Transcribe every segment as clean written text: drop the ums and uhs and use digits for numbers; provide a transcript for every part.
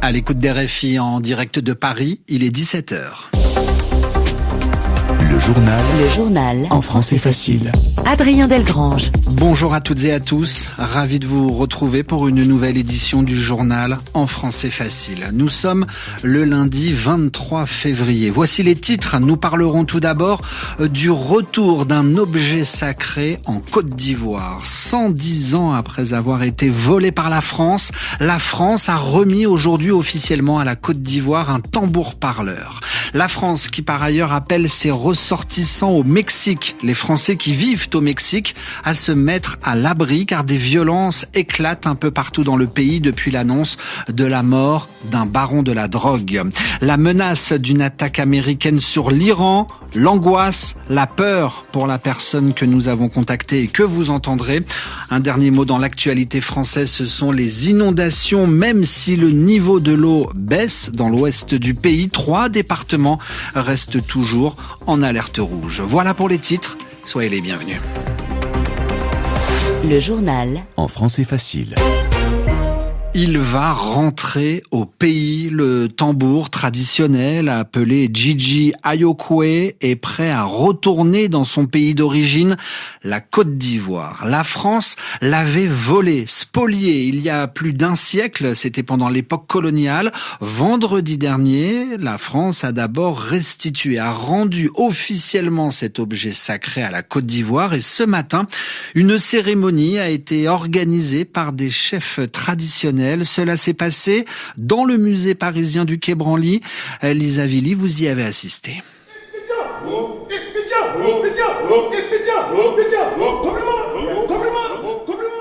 À l'écoute des RFI en direct de Paris, il est 17h. Le journal en français facile. Adrien Delgrange. Bonjour à toutes et à tous, ravi de vous retrouver pour une nouvelle édition du journal en français facile. Nous sommes le lundi 23 février. Voici les titres. Nous parlerons tout d'abord du retour d'un objet sacré en Côte d'Ivoire. 110 ans après avoir été volé par la France a remis aujourd'hui officiellement à la Côte d'Ivoire un tambour-parleur. La France qui par ailleurs appelle ses ressortissants au Mexique, les Français qui vivent au Mexique, à se mettre à l'abri car des violences éclatent un peu partout dans le pays depuis l'annonce de la mort d'un baron de la drogue. La menace d'une attaque américaine sur l'Iran, l'angoisse, la peur pour la personne que nous avons contactée et que vous entendrez. Un dernier mot dans l'actualité française, ce sont les inondations. Même si le niveau de l'eau baisse dans l'ouest du pays, 3 départements restent toujours en alerte rouge. Voilà pour les titres. Soyez les bienvenus. Le journal en français facile. Il va rentrer au pays. Le tambour traditionnel appelé Djidji Ayokwe est prêt à retourner dans son pays d'origine, la Côte d'Ivoire. La France l'avait volé, spolié il y a plus d'un siècle, c'était pendant l'époque coloniale. Vendredi dernier, la France a d'abord restitué, a rendu officiellement cet objet sacré à la Côte d'Ivoire et ce matin, une cérémonie a été organisée par des chefs traditionnels. Cela s'est passé dans le musée parisien du Quai Branly. Lisa Villy, vous y avez assisté.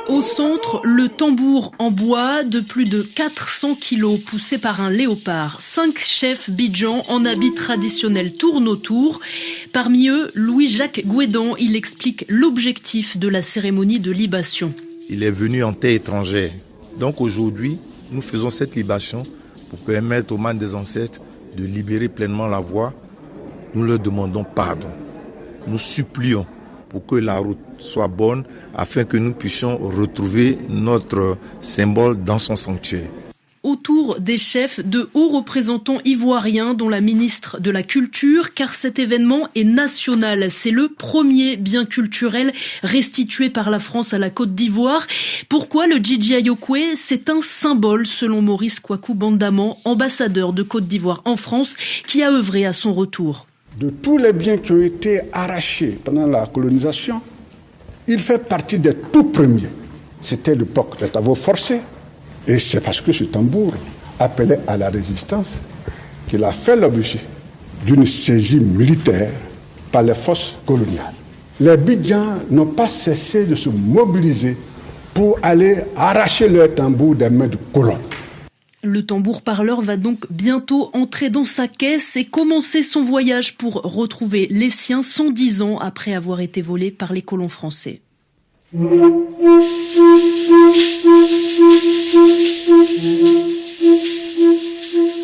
Au centre, le tambour en bois de plus de 400 kilos poussé par un léopard. 5 chefs bidjans en habits traditionnels tournent autour. Parmi eux, Louis-Jacques Gouédan, il explique l'objectif de la cérémonie de libation. Il est venu en terre étrangère. Donc aujourd'hui, nous faisons cette libation pour permettre aux membres des ancêtres de libérer pleinement la voie. Nous leur demandons pardon. Nous supplions pour que la route soit bonne afin que nous puissions retrouver notre symbole dans son sanctuaire. Autour des chefs, de hauts représentants ivoiriens, dont la ministre de la Culture, car cet événement est national. C'est le premier bien culturel restitué par la France à la Côte d'Ivoire. Pourquoi le Djidji Ayokwe ? C'est un symbole, selon Maurice Kwaku Bandaman, ambassadeur de Côte d'Ivoire en France, qui a œuvré à son retour. De tous les biens qui ont été arrachés pendant la colonisation, il fait partie des tout premiers. C'était l'époque des travaux forcés. Et c'est parce que ce tambour appelait à la résistance qu'il a fait l'objet d'une saisie militaire par les forces coloniales. Les Bidjans n'ont pas cessé de se mobiliser pour aller arracher leur tambour des mains de colons. Le tambour-parleur va donc bientôt entrer dans sa caisse et commencer son voyage pour retrouver les siens 110 ans après avoir été volé par les colons français.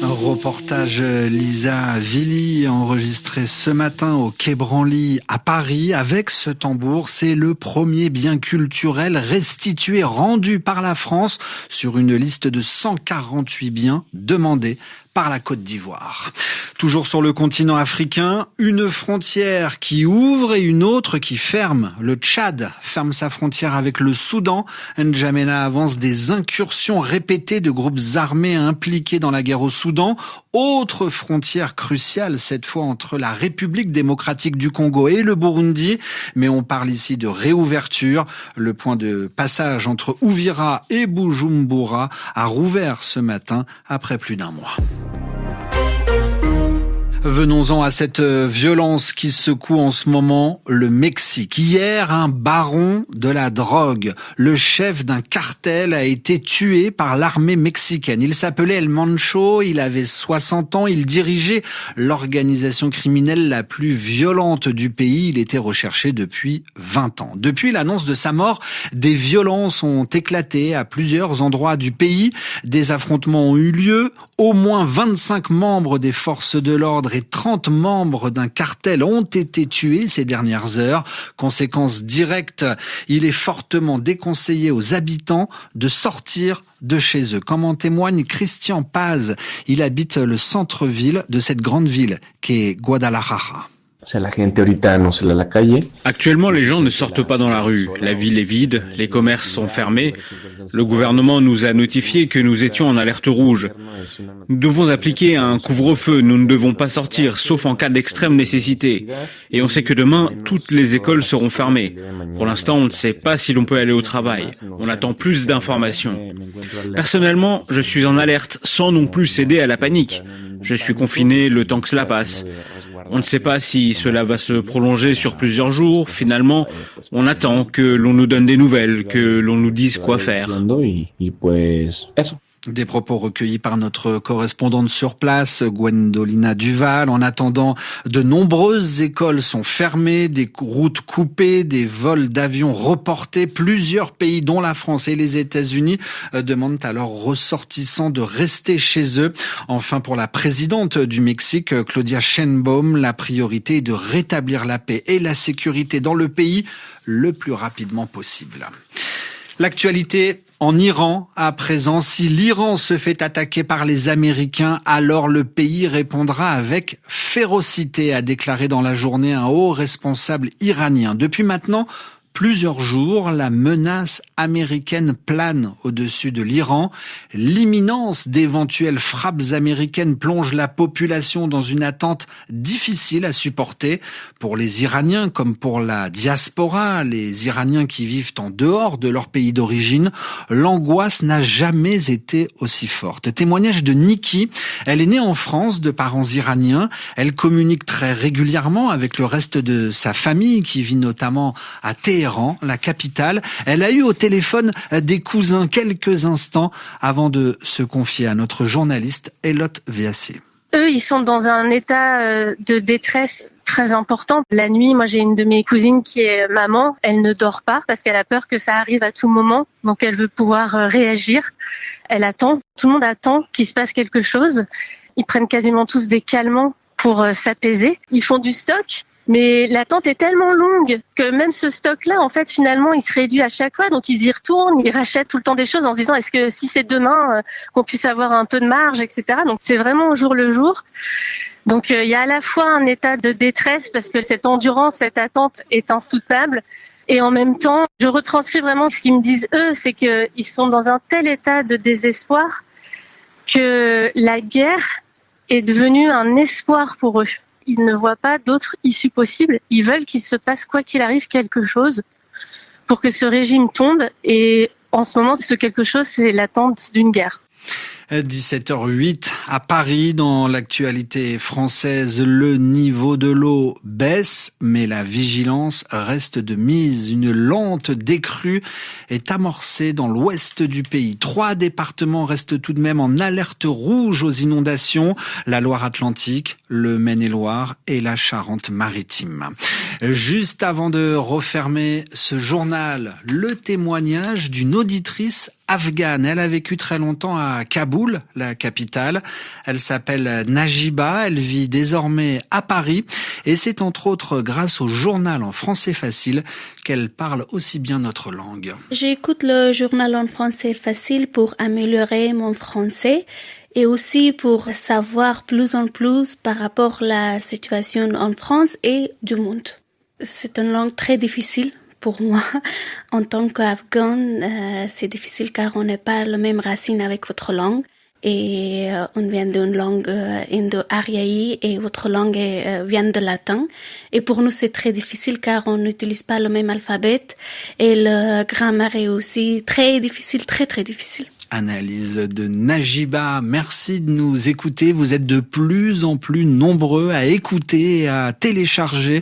Un reportage Lisa Villy enregistré ce matin au Quai Branly à Paris avec ce tambour. C'est le premier bien culturel restitué, rendu par la France sur une liste de 148 biens demandés par la Côte d'Ivoire. Toujours sur le continent africain, une frontière qui ouvre et une autre qui ferme. Le Tchad ferme sa frontière avec le Soudan. N'Djamena avance des incursions répétées de groupes armés impliqués dans la guerre au Soudan. Autre frontière cruciale, cette fois entre la République démocratique du Congo et le Burundi. Mais on parle ici de réouverture. Le point de passage entre Uvira et Bujumbura a rouvert ce matin après plus d'un mois. Venons-en à cette violence qui secoue en ce moment le Mexique. Hier, un baron de la drogue, le chef d'un cartel, a été tué par l'armée mexicaine. Il s'appelait El Mancho, il avait 60 ans, il dirigeait l'organisation criminelle la plus violente du pays. Il était recherché depuis 20 ans. Depuis l'annonce de sa mort, des violences ont éclaté à plusieurs endroits du pays. Des affrontements ont eu lieu. Au moins 25 membres des forces de l'ordre cadre et 30 membres d'un cartel ont été tués ces dernières heures. Conséquence directe, il est fortement déconseillé aux habitants de sortir de chez eux. Comme en témoigne Christian Paz, il habite le centre-ville de cette grande ville qu'est Guadalajara. Actuellement, les gens ne sortent pas dans la rue. La ville est vide, les commerces sont fermés. Le gouvernement nous a notifié que nous étions en alerte rouge. Nous devons appliquer un couvre-feu. Nous ne devons pas sortir, sauf en cas d'extrême nécessité. Et on sait que demain, toutes les écoles seront fermées. Pour l'instant, on ne sait pas si l'on peut aller au travail. On attend plus d'informations. Personnellement, je suis en alerte, sans non plus céder à la panique. Je suis confiné le temps que cela passe. On ne sait pas si cela va se prolonger sur plusieurs jours. Finalement, on attend que l'on nous donne des nouvelles, que l'on nous dise quoi faire. Des propos recueillis par notre correspondante sur place, Gwendolina Duval. En attendant, de nombreuses écoles sont fermées, des routes coupées, des vols d'avions reportés. Plusieurs pays, dont la France et les États-Unis, demandent à leurs ressortissants de rester chez eux. Enfin, pour la présidente du Mexique, Claudia Sheinbaum, la priorité est de rétablir la paix et la sécurité dans le pays le plus rapidement possible. L'actualité en Iran, à présent, si l'Iran se fait attaquer par les Américains, alors le pays répondra avec férocité, a déclaré dans la journée un haut responsable iranien. Depuis maintenant plusieurs jours, la menace américaine plane au-dessus de l'Iran. L'imminence d'éventuelles frappes américaines plonge la population dans une attente difficile à supporter. Pour les Iraniens comme pour la diaspora, les Iraniens qui vivent en dehors de leur pays d'origine, l'angoisse n'a jamais été aussi forte. Témoignage de Niki. Elle est née en France de parents iraniens. Elle communique très régulièrement avec le reste de sa famille qui vit notamment à Téhéran, la capitale. Elle a eu au téléphone des cousins quelques instants avant de se confier à notre journaliste Elotte Viassé. Eux, ils sont dans un état de détresse très important. La nuit, moi j'ai une de mes cousines qui est maman, elle ne dort pas parce qu'elle a peur que ça arrive à tout moment, donc elle veut pouvoir réagir. Elle attend, tout le monde attend qu'il se passe quelque chose. Ils prennent quasiment tous des calmants pour s'apaiser. Ils font du stock. Mais l'attente est tellement longue que même ce stock-là, en fait, finalement, il se réduit à chaque fois. Donc, ils y retournent, ils rachètent tout le temps des choses en se disant, est-ce que si c'est demain, qu'on puisse avoir un peu de marge, etc. Donc, c'est vraiment au jour le jour. Donc, il y a à la fois un état de détresse parce que cette endurance, cette attente est insoutenable. Et en même temps, je retranscris vraiment ce qu'ils me disent eux, c'est qu'ils sont dans un tel état de désespoir que la guerre est devenue un espoir pour eux. Ils ne voient pas d'autres issues possibles. Ils veulent qu'il se passe, quoi qu'il arrive, quelque chose pour que ce régime tombe. Et en ce moment, ce quelque chose, c'est l'attente d'une guerre. 17h08 à Paris. Dans l'actualité française, le niveau de l'eau baisse, mais la vigilance reste de mise. Une lente décrue est amorcée dans l'ouest du pays. 3 départements restent tout de même en alerte rouge aux inondations. La Loire-Atlantique, le Maine-et-Loire et la Charente-Maritime. Juste avant de refermer ce journal, le témoignage d'une auditrice afghane. Elle a vécu très longtemps à Kaboul, la capitale. Elle s'appelle Najiba. Elle vit désormais à Paris. Et c'est entre autres grâce au journal en français facile qu'elle parle aussi bien notre langue. J'écoute le journal en français facile pour améliorer mon français et aussi pour savoir plus en plus par rapport à la situation en France et du monde. C'est une langue très difficile. Pour moi, en tant qu'Afghane, c'est difficile car on n'est pas la même racine avec votre langue. Et on vient d'une langue indo-aryaï et votre langue vient de latin. Et pour nous, c'est très difficile car on n'utilise pas le même alphabet. Et la grammaire est aussi très difficile, très très difficile. Analyse de Najiba. Merci de nous écouter. Vous êtes de plus en plus nombreux à écouter et à télécharger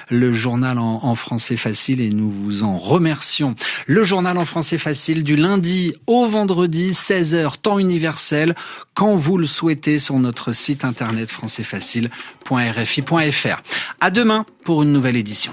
le journal en français facile et nous vous en remercions. Le journal en français facile du lundi au vendredi, 16h, temps universel, quand vous le souhaitez sur notre site internet françaisfacile.rfi.fr. À demain pour une nouvelle édition.